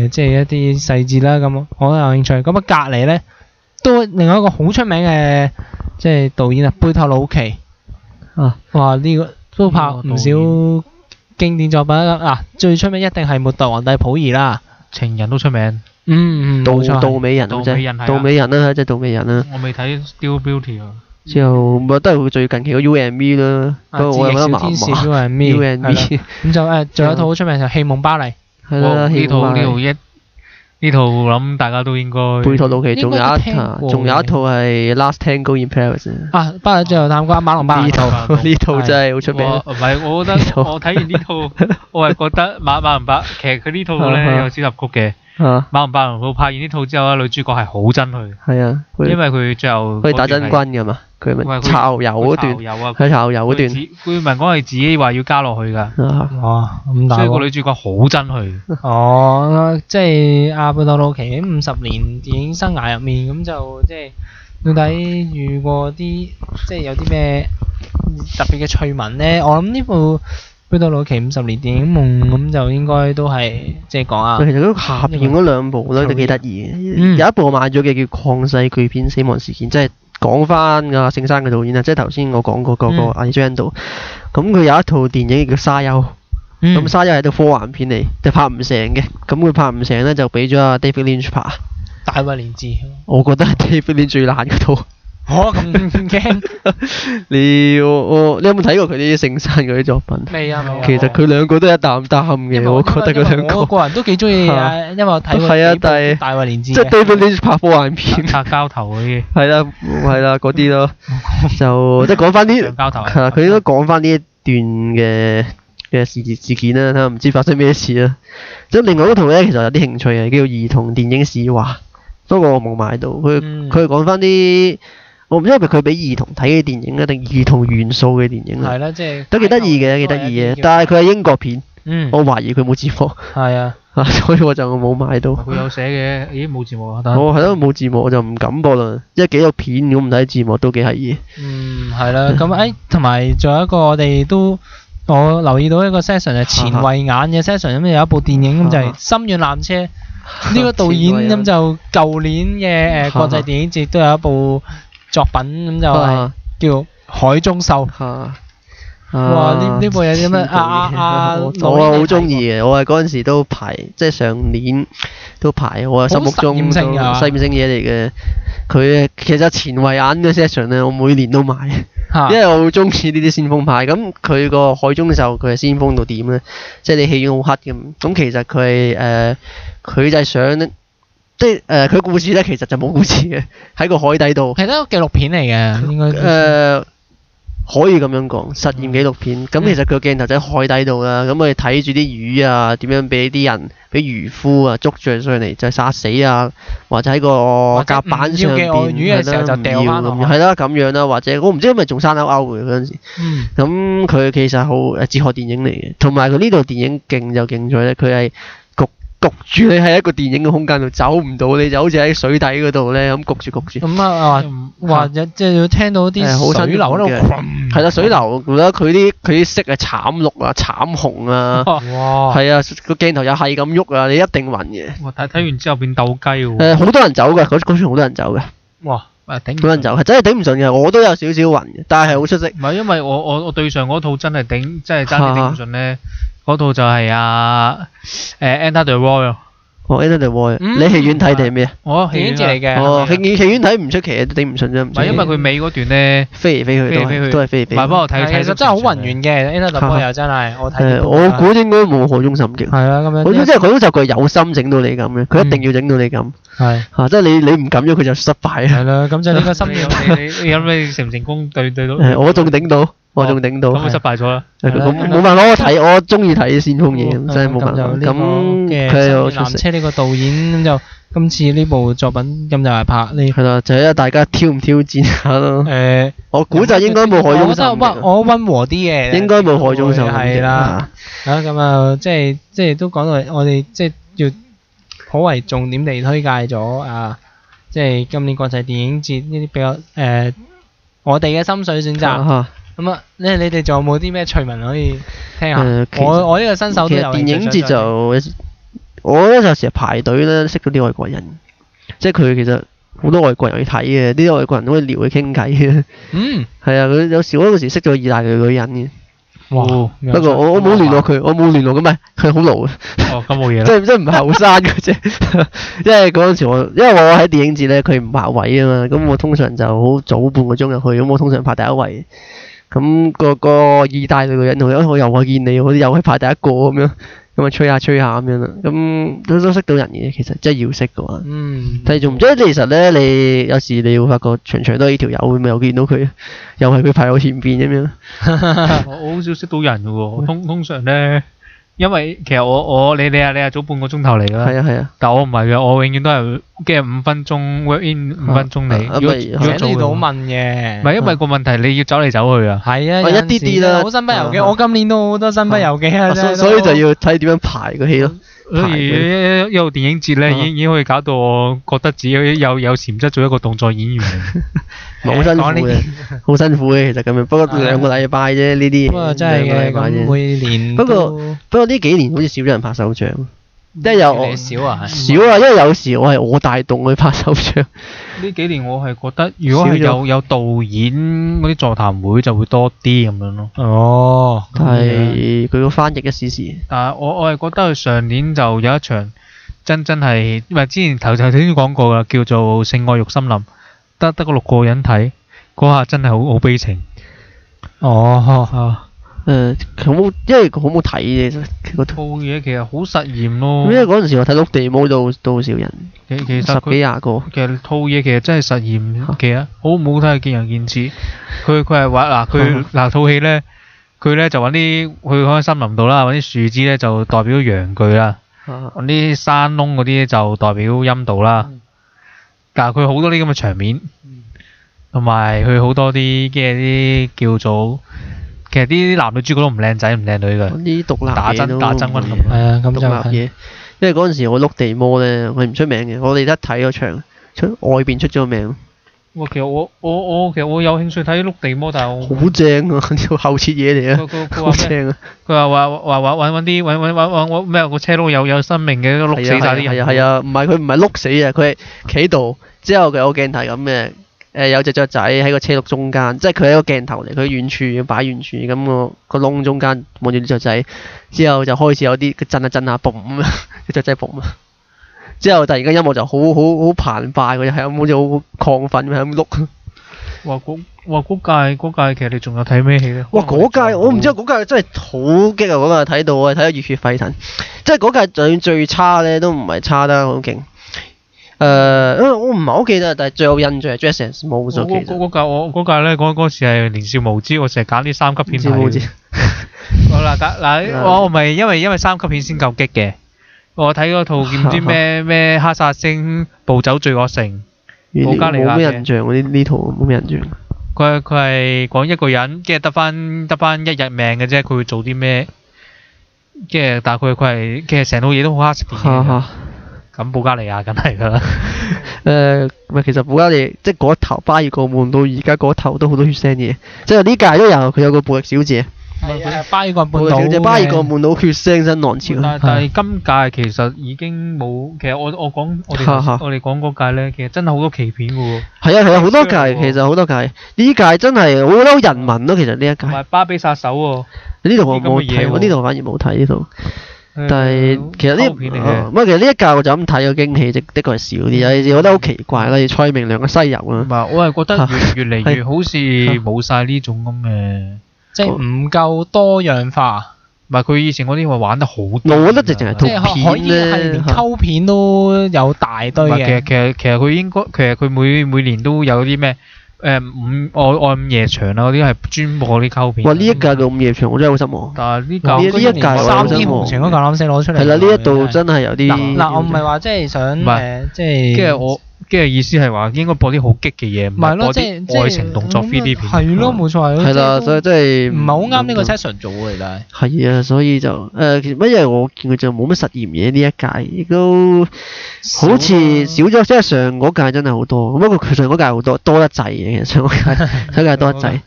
即係一啲細節啦。咁我都有興趣。咁啊隔離咧都另外一個好出名嘅即係導演啊，貝托魯奇哇呢個都拍唔少經典作品啊。最出名一定係末代皇帝溥儀啦，情人都出名。冇錯，杜美人啦，即係杜美人啦。我未睇 Still Beauty 啊。之後咪都係佢最近期個 U&Me 啦。自翼小天使 U&Me。咁就仲有一套好出名就《戲夢巴黎》。係啦，呢套諗大家都應該。貝托魯奇仲有一套係《Last Tango in Paris》。巴黎最後探戈馬龍巴黎呢套真係好出名。唔係，我覺得我睇完呢套，我係覺得馬龍巴其實佢呢套咧有小插曲嘅。馬龍白蘭度拍完呢套之後咧，女主角係好憎佢。係啊，因為佢最後佢打真軍㗎嘛，佢咪炒油嗰段。佢炒油嗰段。佢唔係講係自己話要加落去㗎。哇，咁大。所以個女主角好憎佢。即係阿貝托魯奇喺50年電影生涯入面，咁就即係到底遇過啲即係有啲咩特別嘅趣聞咧？我諗呢部貝托魯奇50年電影夢咁就應該都係即係講啊。其實都下邊嗰兩部咧都幾得意嘅。有一部我買咗嘅叫《曠世巨片：死亡事件》，即係講翻阿聖山嘅導演啊，即係頭先我講過嗰個阿張導。咁佢有一套電影叫《沙丘》，咁沙丘係套科幻片嚟，就拍唔成嘅。咁佢拍唔成咧，就俾咗阿 David Lynch 拍。大衛連治。我覺得係 David Lynch 最爛嗰套。咁驚？你有冇睇過佢啲聖山嗰啲作品？未啊。其實佢兩個都一擔擔嘅，我覺得佢兩個。我個人都幾中意啊，因為我睇過幾部大衛連治。即係 David Lynch 拍科幻片。拆膠頭嗰啲。係啦，嗰啲咯。就即係講翻啲。膠頭。係啦，佢應該講翻呢一段嘅事件啦，睇下唔知發生咩事啦。咁另外嗰套咧，其實有啲興趣嘅，叫做兒童電影史話，不過我冇買到。佢係講翻啲。我唔知係咪佢俾兒童睇嘅電影啊，定兒童元素嘅電影啊？係啦，即係都幾得意嘅，但係佢係英國片，我懷疑佢冇字幕。係啊，所以我就冇買到。佢有寫嘅，咦冇字幕啊？係咯，冇字幕我就唔敢播啦，因為幾個片如果唔睇字幕都幾係嘢。係啦，咁同埋仲有一個我留意到一個 session 係前衛眼嘅 session，咁有一部電影咁就係《心願纜車》，呢個導演咁就舊年嘅國際電影節都有一部作品咁就係叫《海中獸》。哇！呢部嘢點樣？我好中意嘅，我係嗰陣時都排，即係上年都排，我係心目中實驗性嘢嚟嘅。佢其實前衛眼嘅 session 咧，我每年都買，因為我好中意呢啲先鋒派。咁佢個海中獸佢係先鋒到點咧？即係你戲院好黑咁。咁其實佢就係想，即係佢故事咧，其實就冇故事嘅，喺個海底度。係一個紀錄片嚟嘅，應該。可以咁樣講，實驗紀錄片。咁其實佢個鏡頭就喺海底度啦。咁我哋睇住啲魚啊，點樣俾啲人，俾漁夫啊捉住上嚟就殺死啊，或者喺個甲板上邊係啦咁樣啦，或者我唔知係咪仲生勾勾嘅嗰陣時。咁佢其實好哲學電影嚟嘅，同埋佢呢度電影勁就勁在咧，佢係焗住你喺一個電影嘅空間度走唔到，你就好似喺水底嗰度咧咁焗住。咁話即係要聽到啲水流喺度，係啦，水流，覺得佢啲色係慘綠啊、慘紅啊，係啊，個鏡頭又係咁喐啊，你一定暈嘅。我睇完之後變鬥雞喎。好多人走㗎，嗰場好多人走㗎。哇！頂唔順。好多人走係真係頂唔順嘅，我都有少少暈嘅，但係好出色。唔係因為我對上嗰套真係爭啲頂唔順咧。嗰套就係Enter the Void。Enter the Void，你戲院睇定係咩啊？我戲院嚟嘅。戲院睇唔出奇，都頂唔順啫。唔係因為佢尾嗰段咧飛嚟飛去都係飛嚟飛。唔係幫我睇，其實真係好宏遠嘅 Enter the Void 又真係我睇。我估應該冇海中心嘅。係啊，咁樣。即係佢嗰集佢有心整到你咁嘅，佢一定要整到你咁。係。即係你唔咁樣佢就失敗啊。係啦，咁就呢個心理。你諗你成唔成功對到？我仲頂到。咁佢失敗咗啦。冇辦法，我中意睇先鋒嘢，真係冇辦法。咁佢又出纜車呢個導演咁就今次呢部作品咁就係拍呢。係啦，就係大家挑唔挑戰下咯。我估就應該冇海中心。我溫和啲嘅。應該冇海中心。係啦。咁啊，即係都講到我哋即係要頗為重點地推介咗啊，即係今年國際電影節呢啲比較我哋嘅心水選擇。咁啊，你哋仲有冇啲咩趣聞可以聽下？我呢個新手都有。其實電影節就我咧就成日排隊咧，識到啲外國人，即係佢其實好多外國人去睇嘅，啲外國人都會撩佢傾偈嘅。係啊，佢有時我嗰時識咗意大利女人嘅。哇！不過我冇聯絡佢，咁咪佢好老嘅。咁冇嘢啦。即係唔係後生嘅啫，因為嗰陣時因為我喺電影節咧，佢唔排位啊嘛，咁我通常就好早半個鐘入去，咁我通常排第一位。咁個意大利女人我又見你，我又係排第一個咁樣，咁啊吹下咁樣啦，咁都識到人嘅，其實真係要識嘅話。但係仲唔知其實咧，你有時你會發覺場場都係呢條友，咪又見到佢，又係佢排我前邊咁樣。我好少識到人嘅喎，通常咧。因為其實你係早半個鐘頭嚟㗎啦。係啊。但我唔係嘅，我永遠都係跟住5分鐘 work in 5分鐘嚟。如果做到問嘅。唔係因為個問題，你要走嚟走去啊。係啊，一啲啲啦。好身不由己，我今年都好多身不由己啊，所以就要睇點樣排個戲咯。所以一路電影節咧，已經可以搞到我覺得自己有潛質做一個動作演員。好辛苦嘅，其實咁樣。不過2個禮拜啫，呢啲。不過真係嘅，每年。不過呢幾年好似少咗人拍手掌，即係少啊，因為有時我帶動去拍手掌。呢幾年我係覺得，如果係有導演嗰啲座談會就會多啲咁樣咯。哦，係佢個翻譯嘅事。但係我係覺得佢上年就有一場真係，因為之前頭先講過啦，叫做《性愛玉森林》，得個6個人睇，嗰下真係好悲情。因為好唔好睇嘅，其實嗰套嘢其實好實驗咯。因為嗰陣時我睇《碌地魔》都好少人，其實10幾20個。其實套嘢其實真係實驗，其實好唔好睇見仁見智。佢係話套戲咧，佢咧就揾啲去開森林度啦，揾啲樹枝咧就代表陽具啦，揾啲山窿嗰啲就代表陰道啦。但係佢好多啲咁嘅場面，同埋佢好多啲叫做。其實啲男女主角都唔靚仔唔靚女嘅，啲獨立打真軍咁。係啊，咁就獨立嘢。因為嗰陣時我碌地魔咧，佢唔出名嘅，我哋一睇嗰場，外邊出咗名。其實我有興趣睇碌地魔，但係我好正啊！條後設嘢嚟啊，好正啊！佢話揾啲咩個車轆有生命嘅碌死晒啲人。係啊，唔係佢唔係碌死啊，佢係企度之後佢有鏡頭咁嘅。有隻雀仔喺個車轆中間，即係佢係一個鏡頭嚟，佢遠處要擺遠處咁個窿中間望住啲雀仔，之後就開始有啲佢震下嘣咁啊，啲雀仔嘣啊，之後突然間音樂就好澎湃，佢係咁好似好亢奮咁喺度碌。嗰屆其實你仲有睇咩戲咧？嗰屆我唔知啊，嗰屆真係好激啊！嗰屆睇到我睇得熱血沸騰，即係嗰屆就算最差咧都唔係差得好勁。因為我唔係好記得，但係最有印象係 Dress and Small 咗。嗰屆咧，嗰時係年少無知，我成日揀啲3級片睇。好啦，我唔係因為3級片先夠激嘅。我睇嗰套唔知咩哈薩星暴走罪惡城，保加利亞嘅。冇咩印象喎，呢套冇咩印象。佢係講一個人，跟住得翻1日命嘅啫，佢會做啲咩？跟住但係佢係其實成套嘢都好黑色電影。咁保加利亞梗係㗎啦。其實保加利即係嗰一頭巴爾幹半島到而家嗰一頭都好多血腥嘢，即係呢屆都有佢有個暴力小姐。係巴爾幹半島。小姐巴爾幹半島血腥新浪潮。但係今屆其實已經冇，其實我哋講嗰屆咧，其實真係好多奇片㗎喎。係啊，好多屆，其實好多屆。呢屆真係好多人民咯，其實呢一屆。同埋巴比殺手喎。呢度我冇睇，我呢度反而冇睇呢度。但係其實呢一屆我就咁睇個驚喜，的確係少啲。有時覺得好奇怪，例如蔡明亮嘅西遊啊。唔係，我係覺得越嚟越好似冇晒呢種咁嘅，即係唔夠多樣化。唔係佢以前嗰啲話玩得好多，我覺得直情係套片咧，係連溝片都有大堆嘅。其實佢應該，其實佢每年都有啲咩愛午夜場啊嗰啲係專播啲溝片。哇！呢一屆嘅午夜場我真係好失望。但係呢一屆3D紅情嗰橄欖色攞出嚟。係啦，呢一度真係有啲。嗱，我唔係話即係想即係。跟住意思係話應該播啲好激嘅嘢，唔係播啲愛情動作 3D 片。係咯，冇錯。係啦，所以真係唔係好啱呢個 session 做嘅，但係。係啊，所以就其實因為我見佢就冇乜實驗嘢呢一屆，亦都好似少咗，即係上嗰屆真係好多。不過佢上嗰屆好多得滯嘅，其實上嗰屆多得滯。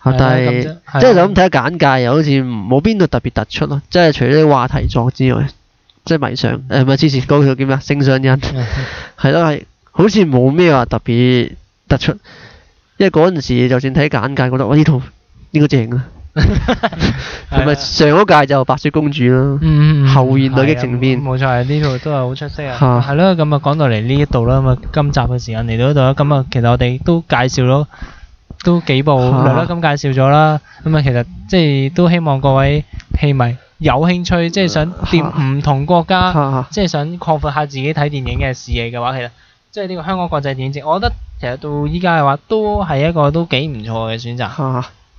但係即係就咁睇下簡介，又好似冇邊度特別突出咯。即係除咗啲話題作之外，即係迷上唔係之前嗰個叫咩啊？性上癮係咯係。好似冇咩話特別突出，因為嗰陣時就算睇簡介，覺得呢套應該正啊。同埋上嗰屆就白雪公主啦，後現代激情片。冇錯，呢套都係好出色啊。係咯，咁啊講到嚟呢一度啦，咁啊今集嘅時間嚟到呢度啦，咁啊其實我哋都介紹咗都幾部略略咁介紹咗啦。咁啊其實即係都希望各位戲迷有興趣，即係想掂唔同國家，即係想擴闊下自己睇電影嘅視野嘅話，其實。即係呢個香港國際電影節，我覺得其實到依家嘅話，都係一個都幾唔錯嘅選擇。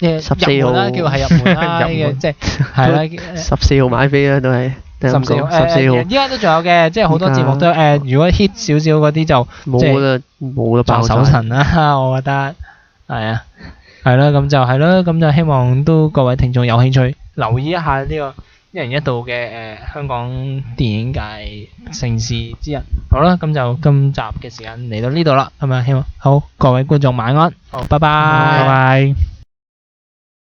14號啦，叫係入門啦嘅，即係係啦。14號買飛啦，都係。14號。依家都仲有嘅，即係好多節目都如果 hit 少少嗰啲就冇啦爆手神啦，我覺得係啊，係啦，咁就係咯，咁就希望都各位聽眾有興趣留意一下呢個一人一度嘅香港電影界盛事之一。好啦，咁就今集嘅時間嚟到呢度啦，係咪？希望好各位觀眾晚安，好，拜拜。